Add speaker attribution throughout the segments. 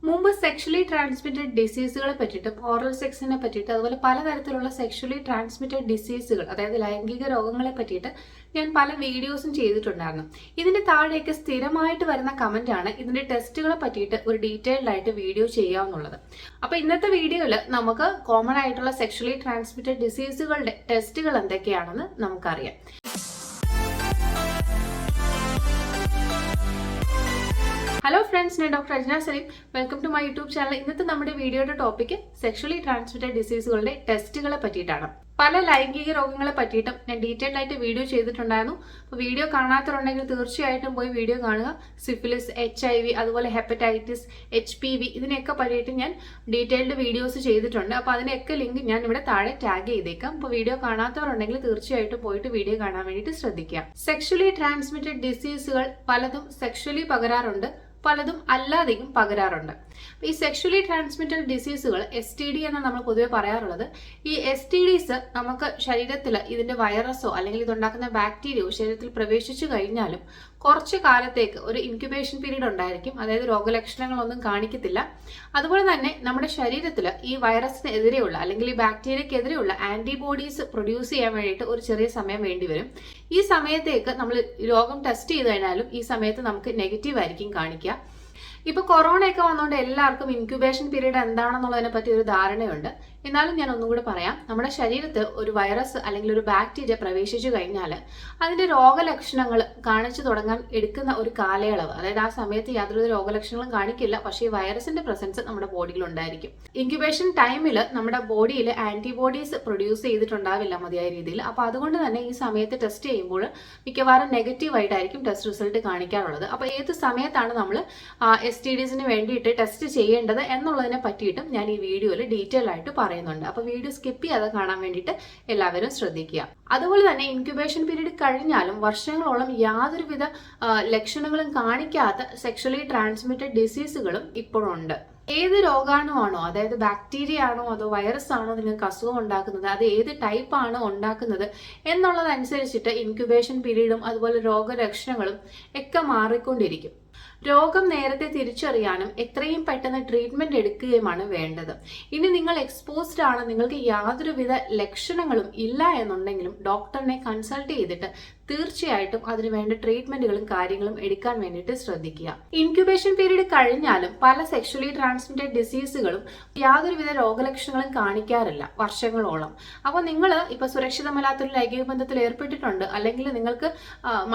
Speaker 1: മുമ്പ് sexually transmitted ഡിസീസുകളെ പറ്റിയിട്ടും oral സെക്സിനെ പറ്റിയിട്ട് അതുപോലെ പലതരത്തിലുള്ള സെക്ഷലി ട്രാൻസ്മിറ്റഡ് ഡിസീസുകൾ അതായത് ലൈംഗിക രോഗങ്ങളെ പറ്റിയിട്ട് ഞാൻ പല വീഡിയോസും ചെയ്തിട്ടുണ്ടായിരുന്നു. ഇതിന്റെ താഴെയൊക്കെ സ്ഥിരമായിട്ട് വരുന്ന കമന്റ് ആണ് ഇതിന്റെ ടെസ്റ്റുകളെ പറ്റിയിട്ട് ഒരു ഡീറ്റെയിൽഡ് ആയിട്ട് വീഡിയോ ചെയ്യാവുന്നുള്ളത്. അപ്പൊ ഇന്നത്തെ വീഡിയോയിൽ നമുക്ക് കോമൺ ആയിട്ടുള്ള സെക്ഷലി ട്രാൻസ്മിറ്റഡ് ഡിസീസുകളുടെ ടെസ്റ്റുകൾ എന്തൊക്കെയാണെന്ന് നമുക്കറിയാം. ഹലോ ഫ്രണ്ട്സ്, ഞാൻ doctor Ajna Saleem. Welcome to my YouTube channel. ഇന്നത്തെ നമ്മുടെ വീഡിയോയുടെ ടോപ്പിക് സെക്ഷലി ട്രാൻസ്മിറ്റഡ് ഡിസീസുകളുടെ ടെസ്റ്റുകളെ പറ്റിയിട്ടാണ്. പല ലൈംഗിക രോഗങ്ങളെ പറ്റിയിട്ടും ഞാൻ ഡീറ്റെയിൽഡ് ആയിട്ട് വീഡിയോ ചെയ്തിട്ടുണ്ടായിരുന്നു. അപ്പോൾ വീഡിയോ കാണാത്തവരുണ്ടെങ്കിൽ തീർച്ചയായിട്ടും പോയി വീഡിയോ കാണുക. സിഫിലിസ്, HIV, അതുപോലെ ഹെപ്പറ്റൈറ്റിസ്, HPV ഇതിനെയൊക്കെ പറ്റിയിട്ട് ഞാൻ ഡീറ്റെയിൽഡ് വീഡിയോസ് ചെയ്തിട്ടുണ്ട്. അപ്പോൾ അതിനെയൊക്കെ ലിങ്ക് ഞാൻ ഇവിടെ താഴെ ടാഗ് ചെയ്തേക്കാം. അപ്പോൾ വീഡിയോ കാണാത്തവരുണ്ടെങ്കിൽ തീർച്ചയായിട്ടും പോയിട്ട് വീഡിയോ കാണാൻ വേണ്ടിയിട്ട് ശ്രദ്ധിക്കുക. സെക്ഷലി ട്രാൻസ്മിറ്റഡ് ഡിസീസുകൾ പലതും സെക്ഷലി പകരാറുണ്ട്, പലതും അല്ലാതെയും പകരാറുണ്ട്. ഈ സെക്ഷലി ട്രാൻസ്മിറ്റഡ് ഡിസീസുകൾ STD എന്ന് നമ്മൾ പൊതുവെ പറയാറുള്ളത്. ഈ STDs നമുക്ക് ശരീരത്തിൽ ഇതിന്റെ വൈറസോ അല്ലെങ്കിൽ ഇതുണ്ടാക്കുന്ന ബാക്ടീരിയയോ ശരീരത്തിൽ പ്രവേശിച്ചു കഴിഞ്ഞാലും കുറച്ച് കാലത്തേക്ക് ഒരു ഇൻക്യുബേഷൻ പീരീഡ് ഉണ്ടായിരിക്കും. അതായത് രോഗലക്ഷണങ്ങളൊന്നും കാണിക്കത്തില്ല. അതുപോലെ തന്നെ നമ്മുടെ ശരീരത്തിൽ ഈ വൈറസിന് എതിരെയുള്ള അല്ലെങ്കിൽ ഈ ബാക്ടീരിയക്കെതിരെയുള്ള ആന്റിബോഡീസ് പ്രൊഡ്യൂസ് ചെയ്യാൻ വേണ്ടിയിട്ട് ഒരു ചെറിയ സമയം വേണ്ടിവരും. ഈ സമയത്തേക്ക് നമ്മൾ രോഗം ടെസ്റ്റ് ചെയ്ത് കഴിഞ്ഞാലും ഈ സമയത്ത് നമുക്ക് നെഗറ്റീവ് ആയിരിക്കും കാണിക്കുക. ഇപ്പൊ കൊറോണയൊക്കെ വന്നുകൊണ്ട് എല്ലാവർക്കും ഇൻക്യുബേഷൻ പീരീഡ് എന്താണെന്നുള്ളതിനെ പറ്റി ഒരു ധാരണയുണ്ട്. എന്നാലും ഞാൻ ഒന്നുകൂടി പറയാം. നമ്മുടെ ശരീരത്തിൽ ഒരു വൈറസ് അല്ലെങ്കിൽ ഒരു ബാക്ടീരിയ പ്രവേശിച്ചു കഴിഞ്ഞാൽ അതിന്റെ രോഗലക്ഷണങ്ങൾ കാണിച്ചു തുടങ്ങാൻ എടുക്കുന്ന ഒരു കാലയളവ്, അതായത് ആ സമയത്ത് യാതൊരു രോഗലക്ഷണങ്ങളും കാണിക്കില്ല, പക്ഷേ ഈ വൈറസിന്റെ പ്രസൻസ് നമ്മുടെ ബോഡിയിൽ ഉണ്ടായിരിക്കും. ഇൻക്യുബേഷൻ ടൈമിൽ നമ്മുടെ ബോഡിയിൽ ആന്റിബോഡീസ് പ്രൊഡ്യൂസ് ചെയ്തിട്ടുണ്ടാവില്ല മതിയായ രീതിയിൽ. അപ്പൊ അതുകൊണ്ട് തന്നെ ഈ സമയത്ത് ടെസ്റ്റ് ചെയ്യുമ്പോൾ മിക്കവാറും നെഗറ്റീവ് ആയിട്ടായിരിക്കും ടെസ്റ്റ് റിസൾട്ട് കാണിക്കാറുള്ളത്. അപ്പൊ ഏത് സമയത്താണ് നമ്മൾ STDsന് വേണ്ടിയിട്ട് ടെസ്റ്റ് ചെയ്യേണ്ടത് എന്നുള്ളതിനെ പറ്റിയിട്ടും ഞാൻ ഈ വീഡിയോയിൽ ഡീറ്റെയിൽ ആയിട്ട് പറയുന്നുണ്ട്. അപ്പൊ വീഡിയോ സ്കിപ്പ് ചെയ്യാതെ കാണാൻ വേണ്ടിയിട്ട് എല്ലാവരും ശ്രദ്ധിക്കുക. അതുപോലെ തന്നെ ഇൻക്യുബേഷൻ പീരീഡ് കഴിഞ്ഞാലും വർഷങ്ങളോളം യാതൊരുവിധ ലക്ഷണങ്ങളും കാണിക്കാത്ത സെക്ഷലി ട്രാൻസ്മിറ്റഡ് ഡിസീസുകളും ഇപ്പോഴുണ്ട്. ഏത് രോഗാണുവാണോ, അതായത് ബാക്ടീരിയ ആണോ അതോ വൈറസ് ആണോ നിങ്ങൾക്ക് അസുഖം ഉണ്ടാക്കുന്നത്, അത് ഏത് ടൈപ്പ് ആണ് ഉണ്ടാക്കുന്നത് എന്നുള്ളതനുസരിച്ചിട്ട് ഇൻക്യുബേഷൻ പീരീഡും അതുപോലെ രോഗലക്ഷണങ്ങളും ഒക്കെ മാറിക്കൊണ്ടിരിക്കും. രോഗം നേരത്തെ തിരിച്ചറിയാനും എത്രയും പെട്ടെന്ന് ട്രീറ്റ്മെന്റ് എടുക്കുകയുമാണ് വേണ്ടത്. ഇനി നിങ്ങൾ എക്സ്പോസ്ഡ് ആണ്, നിങ്ങൾക്ക് യാതൊരുവിധ ലക്ഷണങ്ങളും ഇല്ല എന്നുണ്ടെങ്കിലും ഡോക്ടറിനെ കൺസൾട്ട് ചെയ്തിട്ട് തീർച്ചയായിട്ടും അതിന് വേണ്ട ട്രീറ്റ്മെന്റുകളും കാര്യങ്ങളും എടുക്കാൻ വേണ്ടിയിട്ട് ശ്രദ്ധിക്കുക. ഇൻക്യുബേഷൻ പീരീഡ് കഴിഞ്ഞാലും പല സെക്ഷലി ട്രാൻസ്മിറ്റഡ് ഡിസീസുകളും യാതൊരുവിധ രോഗലക്ഷണങ്ങളും കാണിക്കാറില്ല വർഷങ്ങളോളം. അപ്പോൾ നിങ്ങൾ ഇപ്പൊ സുരക്ഷിതമല്ലാത്തൊരു ലൈംഗിക ബന്ധത്തിൽ ഏർപ്പെട്ടിട്ടുണ്ട്, അല്ലെങ്കിൽ നിങ്ങൾക്ക്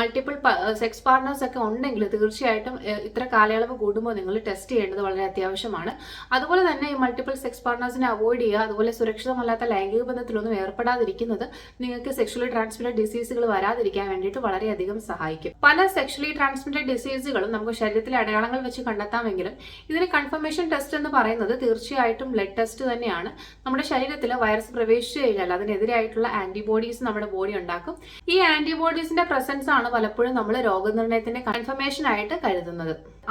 Speaker 1: മൾട്ടിപ്പിൾ സെക്സ് പാർട്ട്നേഴ്സ് ഒക്കെ ഉണ്ടെങ്കിൽ തീർച്ചയായിട്ടും ഇത്ര കാലയളവ് കൂടുമ്പോൾ നിങ്ങൾ ടെസ്റ്റ് ചെയ്യേണ്ടത് വളരെ അത്യാവശ്യമാണ്. അതുപോലെ തന്നെ ഈ മൾട്ടിപ്പിൾ സെക്സ് പാർട്ട്നേഴ്സിനെ അവോയ്ഡ് ചെയ്യുക. അതുപോലെ സുരക്ഷിതമല്ലാത്ത ലൈംഗിക ബന്ധത്തിലൊന്നും ഏർപ്പെടാതിരിക്കുന്നത് നിങ്ങൾക്ക് സെക്ഷലി ട്രാൻസ്മിറ്റഡ് ഡിസീസുകൾ വരാതിരിക്കാൻ വേണ്ടിയിട്ട് വളരെയധികം സഹായിക്കും. പല സെക്ഷലി ട്രാൻസ്മിറ്റഡ് ഡിസീസുകളും നമുക്ക് ശരീരത്തിലെ അടയാളങ്ങൾ വെച്ച് കണ്ടെത്താമെങ്കിലും ഇതിന് കൺഫർമേഷൻ ടെസ്റ്റ് എന്ന് പറയുന്നത് തീർച്ചയായിട്ടും ബ്ലഡ് ടെസ്റ്റ് തന്നെയാണ്. നമ്മുടെ ശരീരത്തിൽ വൈറസ് പ്രവേശിച്ചു കഴിഞ്ഞാൽ അതിനെതിരായിട്ടുള്ള ആന്റിബോഡീസ് നമ്മുടെ ബോഡി ഉണ്ടാക്കും. ഈ ആന്റിബോഡീസിന്റെ പ്രസൻസ് ആണ് പലപ്പോഴും നമ്മൾ രോഗനിർണയത്തിന്റെ കൺഫർമേഷൻ ആയിട്ട് കരുതുന്നത്.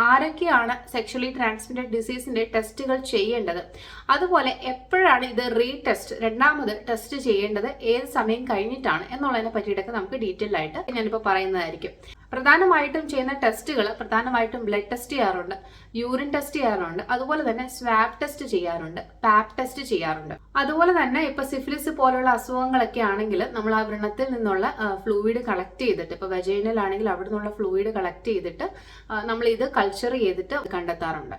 Speaker 1: ആരൊക്കെയാണ് സെക്ഷലി ട്രാൻസ്മിറ്റഡ് ഡിസീസിന്റെ ടെസ്റ്റുകൾ ചെയ്യേണ്ടത്, അതുപോലെ എപ്പോഴാണ് ഇത് റീടെസ്റ്റ് രണ്ടാമത് ടെസ്റ്റ് ചെയ്യേണ്ടത്, ഏത് സമയം കഴിഞ്ഞിട്ടാണ് എന്നുള്ളതിനെ പറ്റിയിട്ടൊക്കെ നമുക്ക് ഡീറ്റെയിൽ ആയിട്ട് ഞാനിപ്പോൾ പറയുന്നതായിരിക്കും. പ്രധാനമായിട്ടും ചെയ്യുന്ന ടെസ്റ്റുകൾ പ്രധാനമായിട്ടും ബ്ലഡ് ടെസ്റ്റ് ചെയ്യാറുണ്ട്, യൂറിൻ ടെസ്റ്റ് ചെയ്യാറുണ്ട്, അതുപോലെ തന്നെ സ്വാബ് ടെസ്റ്റ് ചെയ്യാറുണ്ട്, പാപ്പ് ടെസ്റ്റ് ചെയ്യാറുണ്ട്. അതുപോലെ തന്നെ ഇപ്പൊ സിഫിലിസ് പോലുള്ള അസുഖങ്ങളൊക്കെ ആണെങ്കിൽ നമ്മൾ ആ വ്രണത്തിൽ നിന്നുള്ള ഫ്ലൂയിഡ് കളക്ട് ചെയ്തിട്ട്, ഇപ്പൊ വെജൈനൽ ആണെങ്കിൽ അവിടെ നിന്നുള്ള ഫ്ലൂയിഡ് കളക്ട് ചെയ്തിട്ട് നമ്മൾ ഇത് കൾച്ചർ ചെയ്തിട്ട് കണ്ടെത്താറുണ്ട്.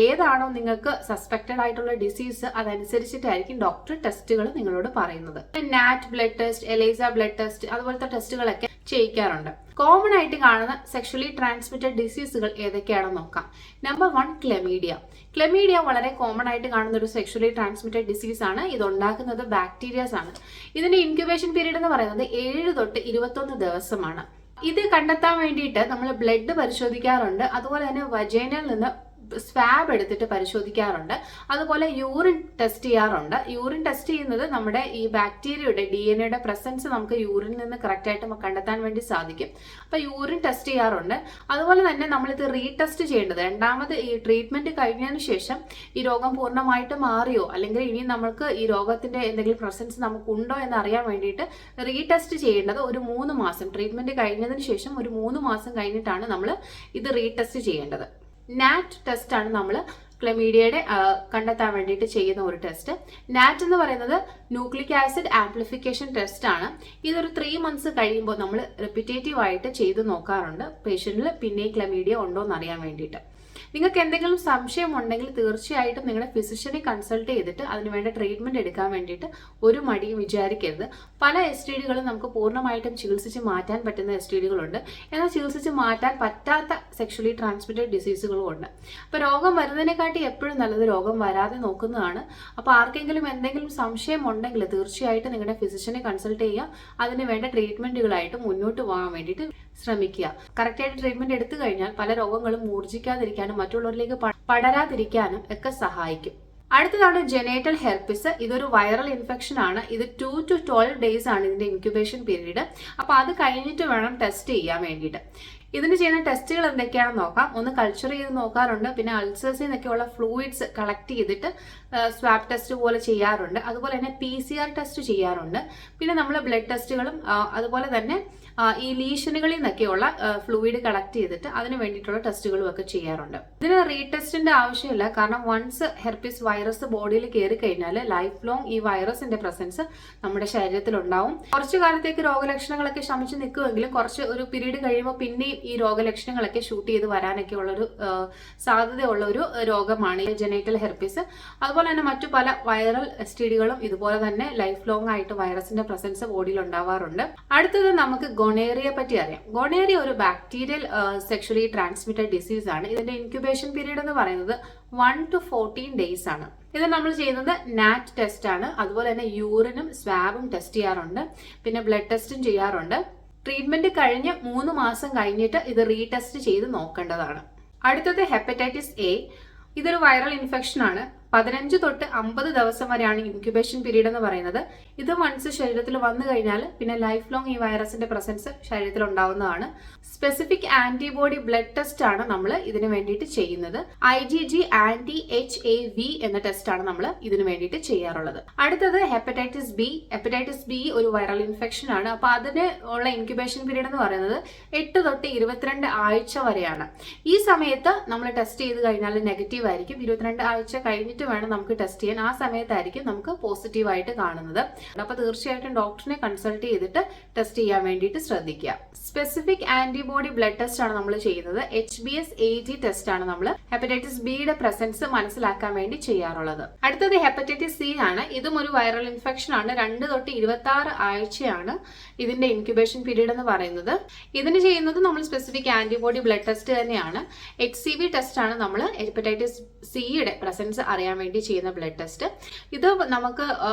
Speaker 1: ഏതാണോ നിങ്ങൾക്ക് സസ്പെക്റ്റഡ് ആയിട്ടുള്ള ഡിസീസ് അതനുസരിച്ചിട്ടായിരിക്കും ഡോക്ടർ ടെസ്റ്റുകൾ നിങ്ങളോട് പറയുന്നത്. NAT blood test, ELISA blood test അതുപോലത്തെ ടെസ്റ്റുകളൊക്കെ ചെയ്യിക്കാറുണ്ട്. കോമൺ ആയിട്ട് കാണുന്ന സെക്ഷലി ട്രാൻസ്മിറ്റഡ് ഡിസീസുകൾ ഏതൊക്കെയാണെന്ന് നോക്കാം. നമ്പർ 1, ക്ലെമീഡിയ. ക്ലെമീഡിയ വളരെ കോമൺ ആയിട്ട് കാണുന്ന ഒരു സെക്ഷലി ട്രാൻസ്മിറ്റഡ് ഡിസീസ് ആണ്. ഇത് ഉണ്ടാക്കുന്നത് ബാക്ടീരിയാസ് ആണ്. ഇതിന്റെ ഇൻക്യുബേഷൻ പീരീഡ് എന്ന് പറയുന്നത് 7 തൊട്ട് 21 ദിവസമാണ്. ഇത് കണ്ടെത്താൻ വേണ്ടിയിട്ട് നമ്മൾ ബ്ലഡ് പരിശോധിക്കാറുണ്ട്. അതുപോലെ തന്നെ വജൈനയിൽ നിന്ന് സ്വാബ് എടുത്തിട്ട് പരിശോധിക്കാറുണ്ട്. അതുപോലെ യൂറിൻ ടെസ്റ്റ് ചെയ്യാറുണ്ട്. യൂറിൻ ടെസ്റ്റ് ചെയ്യുന്നത് നമ്മുടെ ഈ ബാക്ടീരിയയുടെ DNA പ്രസൻസ് നമുക്ക് യൂറിനിൽ നിന്ന് കറക്റ്റ് ആയിട്ട് കണ്ടെത്താൻ വേണ്ടി സാധിക്കും. അപ്പൊ യൂറിൻ ടെസ്റ്റ് ചെയ്യാറുണ്ട്. അതുപോലെ തന്നെ നമ്മളിത് റീടെസ്റ്റ് ചെയ്യേണ്ടത് രണ്ടാമത് ഈ ട്രീറ്റ്മെന്റ് കഴിഞ്ഞതിന് ശേഷം ഈ രോഗം പൂർണ്ണമായിട്ട് മാറിയോ അല്ലെങ്കിൽ ഇനി നമുക്ക് ഈ രോഗത്തിന്റെ എന്തെങ്കിലും പ്രസൻസ് നമുക്കുണ്ടോ എന്ന് അറിയാൻ വേണ്ടിയിട്ട് റീടെസ്റ്റ് ചെയ്യേണ്ടത് ഒരു 3 മാസം ട്രീറ്റ്മെന്റ് കഴിഞ്ഞതിന് ശേഷം ഒരു 3 മാസം കഴിഞ്ഞിട്ടാണ് നമ്മൾ ഇത് റീടെസ്റ്റ് ചെയ്യേണ്ടത്. നാറ്റ് ടെസ്റ്റ് ആണ് നമ്മൾ ക്ലമീഡിയയുടെ കണ്ടെത്താൻ വേണ്ടിയിട്ട് ചെയ്യുന്ന ഒരു ടെസ്റ്റ്. നാറ്റ് എന്ന് പറയുന്നത് ന്യൂക്ലിക് ആസിഡ് ആംപ്ലിഫിക്കേഷൻ ടെസ്റ്റ് ആണ്. ഇതൊരു 3 months കഴിയുമ്പോൾ നമ്മൾ റിപ്പീറ്റേറ്റീവ് ആയിട്ട് ചെയ്ത് നോക്കാറുണ്ട് പേഷ്യന്റിൽ പിന്നെയും ക്ലമീഡിയ ഉണ്ടോ എന്ന് അറിയാൻ വേണ്ടിയിട്ട്. നിങ്ങൾക്ക് എന്തെങ്കിലും സംശയം ഉണ്ടെങ്കിൽ തീർച്ചയായിട്ടും നിങ്ങളുടെ ഫിസിഷ്യനെ കൺസൾട്ട് ചെയ്തിട്ട് അതിനുവേണ്ട ട്രീറ്റ്മെന്റ് എടുക്കാൻ വേണ്ടിയിട്ട് ഒരു മടിയും വിചാരിക്കരുത്. പല STDകളും നമുക്ക് പൂർണ്ണമായിട്ടും ചികിത്സിച്ച് മാറ്റാൻ പറ്റുന്ന STDകളുണ്ട്, എന്നാൽ ചികിത്സിച്ച് മാറ്റാൻ പറ്റാത്ത സെക്ഷലി ട്രാൻസ്മിറ്റഡ് ഡിസീസുകളും ഉണ്ട്. അപ്പോൾ രോഗം വരുന്നതിനെക്കാട്ടി എപ്പോഴും നല്ലത് രോഗം വരാതെ നോക്കുന്നതാണ്. അപ്പോൾ ആർക്കെങ്കിലും എന്തെങ്കിലും സംശയം ഉണ്ടെങ്കിൽ തീർച്ചയായിട്ടും നിങ്ങളുടെ ഫിസിഷ്യനെ കൺസൾട്ട് ചെയ്യുക. അതിന് വേണ്ട ട്രീറ്റ്മെന്റുകളായിട്ട് മുന്നോട്ട് പോകാൻ വേണ്ടിയിട്ട് ശ്രമിക്കുക. കറക്റ്റായിട്ട് ട്രീറ്റ്മെന്റ് എടുത്തു കഴിഞ്ഞാൽ പല രോഗങ്ങളും മൂർജിക്കാതിരിക്കാനും മറ്റുള്ളവരിലേക്ക് പടരാതിരിക്കാനും ഒക്കെ സഹായിക്കും. അടുത്തതാണ് ജെനൈറ്റൽ ഹെർപ്പിസ്. ഇതൊരു വൈറൽ ഇൻഫെക്ഷൻ ആണ്. ഇത് 2 to 12 days ആണ് ഇതിന്റെ ഇൻക്യുബേഷൻ പീരീഡ്. അപ്പോൾ അത് കഴിഞ്ഞിട്ട് വേണം ടെസ്റ്റ് ചെയ്യാൻ വേണ്ടിയിട്ട്. ഇതിന് ചെയ്യുന്ന ടെസ്റ്റുകൾ എന്തൊക്കെയാണെന്ന് നോക്കാം. ഒന്ന് കൾച്ചർ ചെയ്ത് നോക്കാറുണ്ട്, പിന്നെ അൾസേഴ്സിൽ നിന്നൊക്കെയുള്ള ഫ്ലൂയിഡ്സ് കളക്ട് ചെയ്തിട്ട് സ്വാബ് ടെസ്റ്റ് പോലെ ചെയ്യാറുണ്ട്. അതുപോലെ തന്നെ PCR ടെസ്റ്റ് ചെയ്യാറുണ്ട്. പിന്നെ നമ്മൾ ബ്ലഡ് ടെസ്റ്റുകളും അതുപോലെ തന്നെ ഈ ലീഷനുകളിൽ നിന്നൊക്കെയുള്ള ഫ്ലൂയിഡ് കളക്ട് ചെയ്തിട്ട് അതിന് വേണ്ടിയിട്ടുള്ള ടെസ്റ്റുകളും ഒക്കെ ചെയ്യാറുണ്ട്. ഇതിന് റീടെസ്റ്റിന്റെ ആവശ്യമില്ല, കാരണം വൺസ് ഹെർപ്പിസ് വൈറസ് ബോഡിയിൽ കയറി കഴിഞ്ഞാൽ ലൈഫ് ലോങ് ഈ വൈറസിന്റെ പ്രസൻസ് നമ്മുടെ ശരീരത്തിൽ ഉണ്ടാവും. കുറച്ചു കാലത്തേക്ക് രോഗലക്ഷണങ്ങളൊക്കെ ശമിച്ച് നിൽക്കുമെങ്കിലും കുറച്ച് ഒരു പീരീഡ് കഴിയുമ്പോൾ പിന്നെയും ഈ രോഗലക്ഷണങ്ങളൊക്കെ ഷൂട്ട് ചെയ്ത് വരാനൊക്കെ ഉള്ളൊരു സാധ്യതയുള്ള ഒരു രോഗമാണ് ഈ ജെനൈറ്റൽ ഹെർപ്പിസ്. അതുപോലെ തന്നെ മറ്റു പല വൈറൽ STDകളും ഇതുപോലെ തന്നെ ലൈഫ് ലോങ് ആയിട്ട് വൈറസിന്റെ പ്രസൻസ് ബോഡിയിൽ ഉണ്ടാവാറുണ്ട്. അടുത്തത് നമുക്ക് ഗൊണേറിയ പറ്റി അറിയാം. ഗൊണേറിയ ഒരു ബാക്ടീരിയൽ സെക്ഷലി ട്രാൻസ്മിറ്റഡ് ഡിസീസ് ആണ്. ഇതിന്റെ ഇൻക്യുബേഷൻ പീരീഡ് എന്ന് പറയുന്നത് 1 to 14 days ആണ്. ഇത് നമ്മൾ ചെയ്യുന്നത് നാറ്റ് ടെസ്റ്റ് ആണ്. അതുപോലെ തന്നെ യൂറിനും സ്വാബും ടെസ്റ്റ് ചെയ്യാറുണ്ട്, പിന്നെ ബ്ലഡ് ടെസ്റ്റും ചെയ്യാറുണ്ട്. ട്രീറ്റ്മെന്റ് കഴിഞ്ഞ് 3 മാസം കഴിഞ്ഞിട്ട് ഇത് റീടെസ്റ്റ് ചെയ്ത് നോക്കേണ്ടതാണ്. അടുത്തത് ഹെപ്പറ്റൈറ്റിസ് A. ഇതൊരു വൈറൽ ഇൻഫെക്ഷൻ ആണ്. 15 തൊട്ട് 50 ദിവസം വരെയാണ് ഇൻക്യുബേഷൻ പീരീഡ് എന്ന് പറയുന്നത്. ഇത് വൺസ് ശരീരത്തിൽ വന്നു കഴിഞ്ഞാൽ പിന്നെ ലൈഫ് ലോങ് ഈ വൈറസിന്റെ പ്രസൻസ് ശരീരത്തിൽ ഉണ്ടാവുന്നതാണ്. സ്പെസിഫിക് ആന്റിബോഡി ബ്ലഡ് ടെസ്റ്റ് ആണ് നമ്മൾ ഇതിനു വേണ്ടിയിട്ട് ചെയ്യുന്നത്. IgG anti-HAV എന്ന ടെസ്റ്റ് ആണ് നമ്മൾ ഇതിനു വേണ്ടിയിട്ട് ചെയ്യാറുള്ളത്. അടുത്തത് ഹെപ്പറ്റൈറ്റിസ് B. ഹെപ്പറ്റൈറ്റിസ് B ഒരു വൈറൽ ഇൻഫെക്ഷൻ ആണ്. അപ്പൊ അതിന് ഉള്ള ഇൻക്യുബേഷൻ പീരീഡ് എന്ന് പറയുന്നത് 8 തൊട്ട് 22 ആഴ്ച വരെയാണ്. ഈ സമയത്ത് നമ്മൾ ടെസ്റ്റ് ചെയ്ത് കഴിഞ്ഞാൽ നെഗറ്റീവ് ആയിരിക്കും. 22 ആഴ്ച കഴിഞ്ഞിട്ട് വേണം നമുക്ക് ടെസ്റ്റ് ചെയ്യാൻ. ആ സമയത്തായിരിക്കും നമുക്ക് പോസിറ്റീവ് ആയിട്ട് കാണുന്നത്. അപ്പൊ തീർച്ചയായിട്ടും ഡോക്ടറിനെ കൺസൾട്ട് ചെയ്തിട്ട് ടെസ്റ്റ് ചെയ്യാൻ വേണ്ടിയിട്ട് ശ്രദ്ധിക്കുക. സ്പെസിഫിക് ആന്റിബോഡി ബ്ലഡ് ടെസ്റ്റ് ആണ് നമ്മൾ ചെയ്യുന്നത്. HBsAg ടെസ്റ്റ് ആണ് നമ്മൾ ഹെപ്പറ്റൈറ്റിസ് ബിയുടെ പ്രസൻസ് മനസ്സിലാക്കാൻ വേണ്ടി ചെയ്യാറുള്ളത്. അടുത്തത് ഹെപ്പറ്റൈറ്റിസ് C ആണ്. ഇതും ഒരു വൈറൽ ഇൻഫെക്ഷൻ ആണ്. 2 തൊട്ട് 26 ആഴ്ചയാണ് ഇതിന്റെ ഇൻക്യുബേഷൻ പീരീഡ് എന്ന് പറയുന്നത്. ഇതിന് ചെയ്യുന്നത് നമ്മൾ സ്പെസിഫിക് ആന്റിബോഡി ബ്ലഡ് ടെസ്റ്റ് തന്നെയാണ്. HCV ടെസ്റ്റ് ആണ് നമ്മൾ ഹെപ്പറ്റൈറ്റിസ് സിയുടെ പ്രസൻസ് അറിയാൻ വേണ്ടി ചെയ്യുന്ന ബ്ലഡ് ടെസ്റ്റ്. ഇത് നമുക്ക്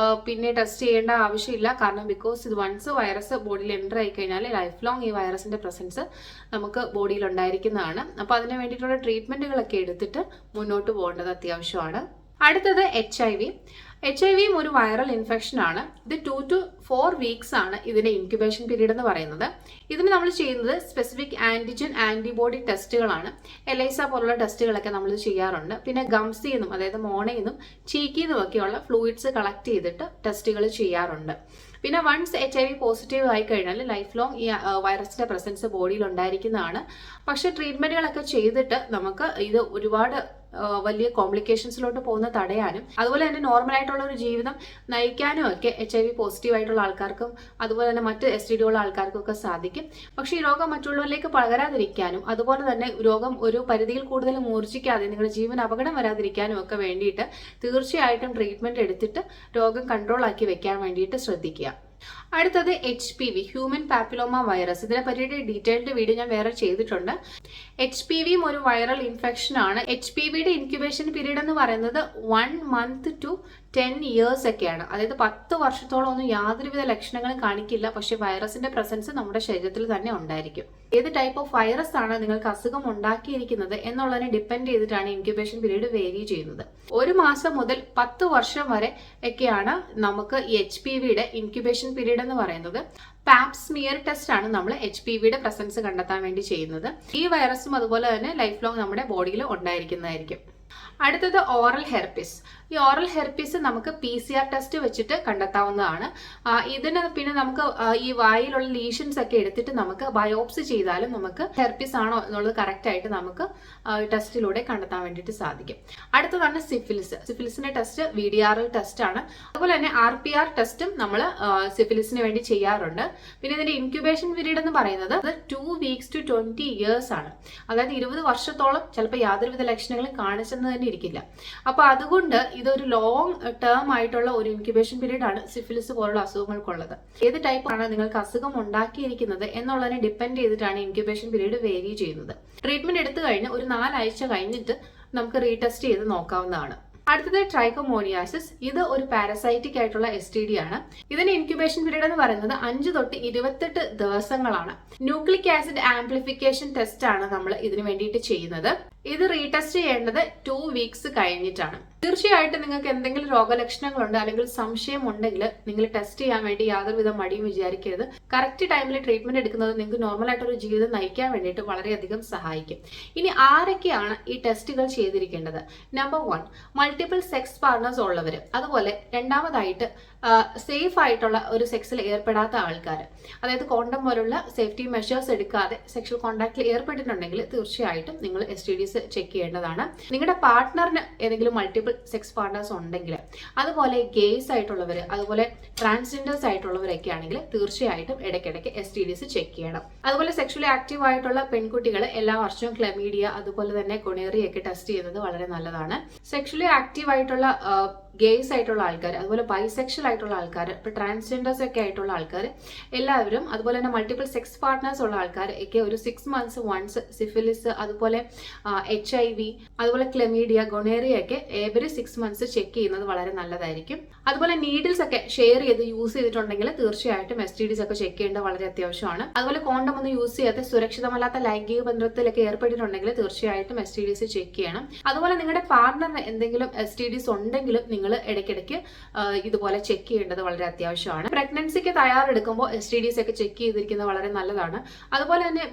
Speaker 1: പിന്നെ ടെസ്റ്റ് ചെയ്യേണ്ട ആവശ്യമില്ല, കാരണം ബിക്കോസ് ഇത് വൺസ് വൈറസ് ബോഡിയിൽ എൻ്റർ ആയി കഴിഞ്ഞാൽ ലൈഫ് ലോങ് ഈ വൈറസിന്റെ പ്രസൻസ് നമുക്ക് ബോഡിയിൽ ഉണ്ടായിരിക്കുന്നതാണ്. അപ്പോൾ അതിന് വേണ്ടിയിട്ടുള്ള ട്രീറ്റ്മെന്റുകളൊക്കെ എടുത്തിട്ട് മുന്നോട്ട് പോകേണ്ടത് അത്യാവശ്യമാണ്. അടുത്തത് HIV ഒരു വൈറൽ ഇൻഫെക്ഷൻ ആണ്. ഇത് 2 to 4 weeks ആണ് ഇതിന്റെ ഇൻക്യുബേഷൻ പീരീഡ് എന്ന് പറയുന്നത്. ഇതിന് നമ്മൾ ചെയ്യുന്നത് സ്പെസിഫിക് ആന്റിജൻ ആന്റിബോഡി ടെസ്റ്റുകളാണ്. എലൈസ പോലുള്ള ടെസ്റ്റുകളൊക്കെ നമ്മൾ ചെയ്യാറുണ്ട്. പിന്നെ ഗംസിൽ നിന്നും അതായത് മോണയിൽ നിന്നും ചീക്കിൽ നിന്നും ഒക്കെയുള്ള ഫ്ലൂയിഡ്സ് കളക്ട് ചെയ്തിട്ട് ടെസ്റ്റുകൾ ചെയ്യാറുണ്ട്. പിന്നെ വൺസ് HIV പോസിറ്റീവ് ആയി കഴിഞ്ഞാൽ ലൈഫ് ലോങ് ഈ വൈറസിന്റെ പ്രസൻസ് ബോഡിയിൽ ഉണ്ടായിരിക്കുന്നതാണ്. പക്ഷെ ട്രീറ്റ്മെന്റുകളൊക്കെ ചെയ്തിട്ട് നമുക്ക് ഇത് ഒരുപാട് വലിയ കോംപ്ലിക്കേഷൻസിലോട്ട് പോകുന്ന തടയാനും അതുപോലെ തന്നെ നോർമൽ ആയിട്ടുള്ള ഒരു ജീവിതം നയിക്കാനും ഒക്കെ HIV പോസിറ്റീവ് ആയിട്ടുള്ള ആൾക്കാർക്കും അതുപോലെ തന്നെ മറ്റ് STD ഉള്ള ആൾക്കാർക്കും ഒക്കെ സാധിക്കും. പക്ഷേ ഈ രോഗം മറ്റുള്ളവരിലേക്ക് പകരാതിരിക്കാനും അതുപോലെ തന്നെ രോഗം ഒരു പരിധിയിൽ കൂടുതൽ മൂർച്ഛിക്കാതെ നിങ്ങളുടെ ജീവൻ അപകടം വരാതിരിക്കാനും ഒക്കെ വേണ്ടിയിട്ട് തീർച്ചയായിട്ടും ട്രീറ്റ്മെന്റ് എടുത്തിട്ട് രോഗം കൺട്രോൾ ആക്കി വെക്കാൻ വേണ്ടിയിട്ട് ശ്രദ്ധിക്കുക. അടുത്തത് HPV ഹ്യൂമൻ പാപ്പിലോമ വൈറസ്. ഇതിനെ പറ്റിയിട്ട് ഡീറ്റെയിൽഡ് വീഡിയോ ഞാൻ വേറെ ചെയ്തിട്ടുണ്ട്. HPV ഒരു വൈറൽ ഇൻഫെക്ഷൻ ആണ്. HPVയുടെ ഇൻക്യുബേഷൻ പീരീഡ് എന്ന് പറയുന്നത് 1 month to 10 years ഒക്കെയാണ്. അതായത് 10 വർഷത്തോളം ഒന്നും യാതൊരുവിധ ലക്ഷണങ്ങളും കാണിക്കില്ല, പക്ഷെ വൈറസിന്റെ പ്രസൻസ് നമ്മുടെ ശരീരത്തിൽ തന്നെ ഉണ്ടായിരിക്കും. ഏത് ടൈപ്പ് ഓഫ് വൈറസ് ആണ് നിങ്ങൾക്ക് അസുഖം ഉണ്ടാക്കിയിരിക്കുന്നത് എന്നുള്ളതിനെ ഡിപ്പെൻഡ് ചെയ്തിട്ടാണ് ഇൻക്യുബേഷൻ പീരീഡ് വേരി ചെയ്യുന്നത്. 1 മാസം മുതൽ 10 വർഷം വരെ ഒക്കെയാണ് നമുക്ക് ഈ HPVയുടെ ഇൻക്യുബേഷൻ പീരീഡ് എന്ന് പറയുന്നത്. പാപ്സ്മിയർ ടെസ്റ്റ് ആണ് നമ്മൾ HPVയുടെ പ്രസൻസ് കണ്ടെത്താൻ വേണ്ടി ചെയ്യുന്നത്. ഈ വൈറസും അതുപോലെ തന്നെ ലൈഫ് ലോങ് നമ്മുടെ ബോഡിയിൽ ഉണ്ടായിരിക്കുന്നതായിരിക്കും. അടുത്തത് ഓറൽ ഹെർപ്പിസ്. ഈ ഓറൽ ഹെർപ്പീസ് നമുക്ക് PCR ടെസ്റ്റ് വെച്ചിട്ട് കണ്ടെത്താവുന്നതാണ്. ഇതിന് പിന്നെ നമുക്ക് ഈ വായിലുള്ള ലീഷൻസ് ഒക്കെ എടുത്തിട്ട് നമുക്ക് ബയോപ്സി ചെയ്താലും നമുക്ക് ഹെർപ്പീസ് ആണോ എന്നുള്ളത് കറക്റ്റ് ആയിട്ട് നമുക്ക് ടെസ്റ്റിലൂടെ കണ്ടെത്താൻ വേണ്ടിയിട്ട് സാധിക്കും. അടുത്തതാണ് സിഫിലിസിന്റെ ടെസ്റ്റ് VDRL ടെസ്റ്റ് ആണ്. അതുപോലെ തന്നെ RPR ടെസ്റ്റും നമ്മൾ സിഫിലിസിന് വേണ്ടി ചെയ്യാറുണ്ട്. പിന്നെ ഇതിന്റെ ഇൻക്യുബേഷൻ പീരീഡ് എന്ന് പറയുന്നത് 2 weeks to 20 years ആണ്. അതായത് 20 വർഷത്തോളം ചിലപ്പോൾ യാതൊരുവിധ ലക്ഷണങ്ങളും കാണിച്ചെന്ന് തന്നെ ഇരിക്കില്ല. അപ്പൊ അതുകൊണ്ട് ഇതൊരു ലോങ് ടേം ആയിട്ടുള്ള ഒരു ഇൻക്യുബേഷൻ പീരീഡ് ആണ് സിഫിലിസ് പോലുള്ള അസുഖങ്ങൾക്കുള്ളത്. ഏത് ടൈപ്പ് ആണ് നിങ്ങൾക്ക് അസുഖം ഉണ്ടാക്കിയിരിക്കുന്നത് എന്നുള്ളതിനെ ഡിപ്പെൻഡ് ചെയ്തിട്ടാണ് ഇൻക്യുബേഷൻ പീരീഡ് വേരി ചെയ്യുന്നത്. ട്രീറ്റ്മെന്റ് എടുത്തു കഴിഞ്ഞ് ഒരു 4 ആഴ്ച കഴിഞ്ഞിട്ട് നമുക്ക് റീടെസ്റ്റ് ചെയ്ത് നോക്കാവുന്നതാണ്. അടുത്തത് ട്രൈക്കോമോണിയാസിസ്. ഇത് ഒരു പാരസൈറ്റിക് ആയിട്ടുള്ള STD ആണ്. ഇതിന്റെ ഇൻക്യുബേഷൻ പീരീഡ് എന്ന് പറയുന്നത് 5 തൊട്ട് 28 ദിവസങ്ങളാണ്. ന്യൂക്ലിക് ആസിഡ് ആംപ്ലിഫിക്കേഷൻ ടെസ്റ്റ് ആണ് നമ്മൾ ഇതിനു വേണ്ടിയിട്ട് ചെയ്യുന്നത്. ഇത് റീടെസ്റ്റ് ചെയ്യേണ്ടത് 2 weeks കഴിഞ്ഞിട്ടാണ്. തീർച്ചയായിട്ടും നിങ്ങൾക്ക് എന്തെങ്കിലും രോഗലക്ഷണങ്ങളുണ്ട് അല്ലെങ്കിൽ സംശയം ഉണ്ടെങ്കിൽ നിങ്ങൾ ടെസ്റ്റ് ചെയ്യാൻ വേണ്ടി യാതൊരുവിധ മടിയും വിചാരിക്കരുത്. കറക്റ്റ് ടൈമിൽ ട്രീറ്റ്മെന്റ് എടുക്കുന്നത് നിങ്ങൾക്ക് നോർമലായിട്ടൊരു ജീവിതം നയിക്കാൻ വേണ്ടിയിട്ട് വളരെയധികം സഹായിക്കും. ഇനി ആരൊക്കെയാണ് ഈ ടെസ്റ്റുകൾ ചെയ്തിരിക്കേണ്ടത്? നമ്പർ 1, മൾട്ടിപ്പിൾ സെക്സ് പാർട്ട്നേഴ്സ് ഉള്ളവർ. അതുപോലെ രണ്ടാമതായിട്ട് സേഫ് ആയിട്ടുള്ള ഒരു സെക്സിൽ ഏർപ്പെടാത്ത ആൾക്കാർ, അതായത് കോണ്ടം പോലുള്ള സേഫ്റ്റി മെഷേഴ്സ് എടുക്കാതെ സെക്ഷൽ കോണ്ടാക്റ്റിൽ ഏർപ്പെട്ടിട്ടുണ്ടെങ്കിൽ തീർച്ചയായിട്ടും നിങ്ങൾ STDs ചെക്ക് ചെയ്യേണ്ടതാണ്. നിങ്ങളുടെ പാർട്ട്ണറിന് ഏതെങ്കിലും മൾട്ടിപ്പിൾ സെക്സ് പാർട്ട്നേഴ്സ് ഉണ്ടെങ്കിൽ, അതുപോലെ ഗേയ്സ് ആയിട്ടുള്ളവർ, അതുപോലെ ട്രാൻസ്ജെൻഡേഴ്സ് ആയിട്ടുള്ളവരൊക്കെ ആണെങ്കിൽ തീർച്ചയായിട്ടും ഇടയ്ക്കിടയ്ക്ക് STDs ചെക്ക് ചെയ്യണം. അതുപോലെ സെക്ഷലി ആക്റ്റീവ് ആയിട്ടുള്ള പെൺകുട്ടികൾ എല്ലാ വർഷവും ക്ലമീഡിയ അതുപോലെ തന്നെ ഗൊണേറിയ ഒക്കെ ടെസ്റ്റ് ചെയ്യുന്നത് വളരെ നല്ലതാണ്. സെക്ഷലി ആക്റ്റീവ് ആയിട്ടുള്ള ഗേയ്സ് ആയിട്ടുള്ള ആൾക്കാർ, അതുപോലെ ബൈസെക്ഷൽ ആയിട്ടുള്ള ആൾക്കാർ, ഇപ്പൊ ട്രാൻസ്ജെൻഡേഴ്സ് ഒക്കെ ആയിട്ടുള്ള ആൾക്കാർ എല്ലാവരും, അതുപോലെ തന്നെ മൾട്ടിപ്പിൾ സെക്സ് പാർട്ട്നേഴ്സ് ഉള്ള ആൾക്കാർ ഒക്കെ ഒരു 6 months once സിഫിലിസ്, അതുപോലെ HIV, അതുപോലെ ക്ലെമീഡിയ, ഗൊണേറിയ ഒക്കെ എവറി 6 months ചെക്ക് ചെയ്യുന്നത് വളരെ നല്ലതായിരിക്കും. അതുപോലെ നീഡിൽസ് ഒക്കെ ഷെയർ ചെയ്ത് യൂസ് ചെയ്തിട്ടുണ്ടെങ്കിൽ തീർച്ചയായിട്ടും STDs ഒക്കെ ചെക്ക് ചെയ്യേണ്ടത് വളരെ അത്യാവശ്യമാണ്. അതുപോലെ കോണ്ടം ഒന്നും യൂസ് ചെയ്യാത്ത സുരക്ഷിതമല്ലാത്ത ലൈംഗിക ബന്ധത്തിലൊക്കെ ഏർപ്പെട്ടിട്ടുണ്ടെങ്കിൽ തീർച്ചയായിട്ടും STDs ചെക്ക് ചെയ്യണം. അതുപോലെ നിങ്ങളുടെ പാർട്ണറിന് എന്തെങ്കിലും STDs ഉണ്ടെങ്കിലും നിങ്ങൾ ഇടയ്ക്കിടയ്ക്ക് ഇതുപോലെ ചെക്ക് ചെയ്യേണ്ടത് വളരെ അത്യാവശ്യമാണ്. പ്രഗ്നൻസിക്ക് തയ്യാറെടുക്കുമ്പോൾ STDs ഒക്കെ ചെക്ക് ചെയ്തിരിക്കുന്നത് വളരെ നല്ലതാണ്. അതുപോലെ തന്നെ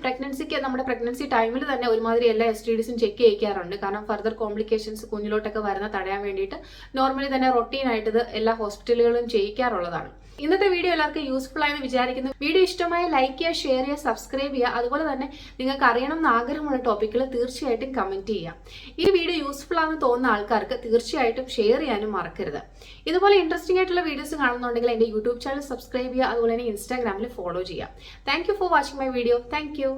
Speaker 1: നമ്മുടെ പ്രഗ്നൻസി ടൈമിൽ തന്നെ ഒരുമാതിരി എല്ലാ STDസും ചെക്ക് ചെയ്യിക്കാറുണ്ട്. കാരണം ഫർദർ കോംപ്ലിക്കേഷൻസ് കുഞ്ഞിലോട്ടൊക്കെ വരുന്ന തടയാൻ വേണ്ടിയിട്ട് നോർമലി തന്നെ റൊട്ടീൻ ആയിട്ട് ഇത് എല്ലാ ഹോസ്പിറ്റലുകളും ചെയ്യിക്കാറുള്ളതാണ്. ഇന്നത്തെ വീഡിയോ എല്ലാവർക്കും യൂസ്ഫുൾ ആയെന്ന് വിചാരിക്കുന്നു. വീഡിയോ ഇഷ്ടമായ ലൈക്ക് ചെയ്യുക, ഷെയർ ചെയ്യുക, സബ്സ്ക്രൈബ് ചെയ്യുക. അതുപോലെ തന്നെ നിങ്ങൾക്ക് അറിയണം എന്ന് ആഗ്രഹമുള്ള ടോപ്പിക്കുകൾ തീർച്ചയായിട്ടും കമന്റ് ചെയ്യാം. ഈ വീഡിയോ യൂസ്ഫുൾ ആണെന്ന് തോന്നുന്ന ആൾക്കാർക്ക് തീർച്ചയായിട്ടും ഷെയർ ചെയ്യാനും മറക്കരുത്. ഇതുപോലെ ഇൻട്രസ്റ്റിംഗ് ആയിട്ടുള്ള വീഡിയോസ് കാണുന്നുണ്ടെങ്കിൽ എൻ്റെ യൂട്യൂബ് ചാനൽ സബ്സ്ക്രൈബ് ചെയ്യുക. അതുപോലെ തന്നെ ഇൻസ്റ്റാഗ്രാമിൽ ഫോളോ ചെയ്യുക. Thank you for watching my video. Thank you.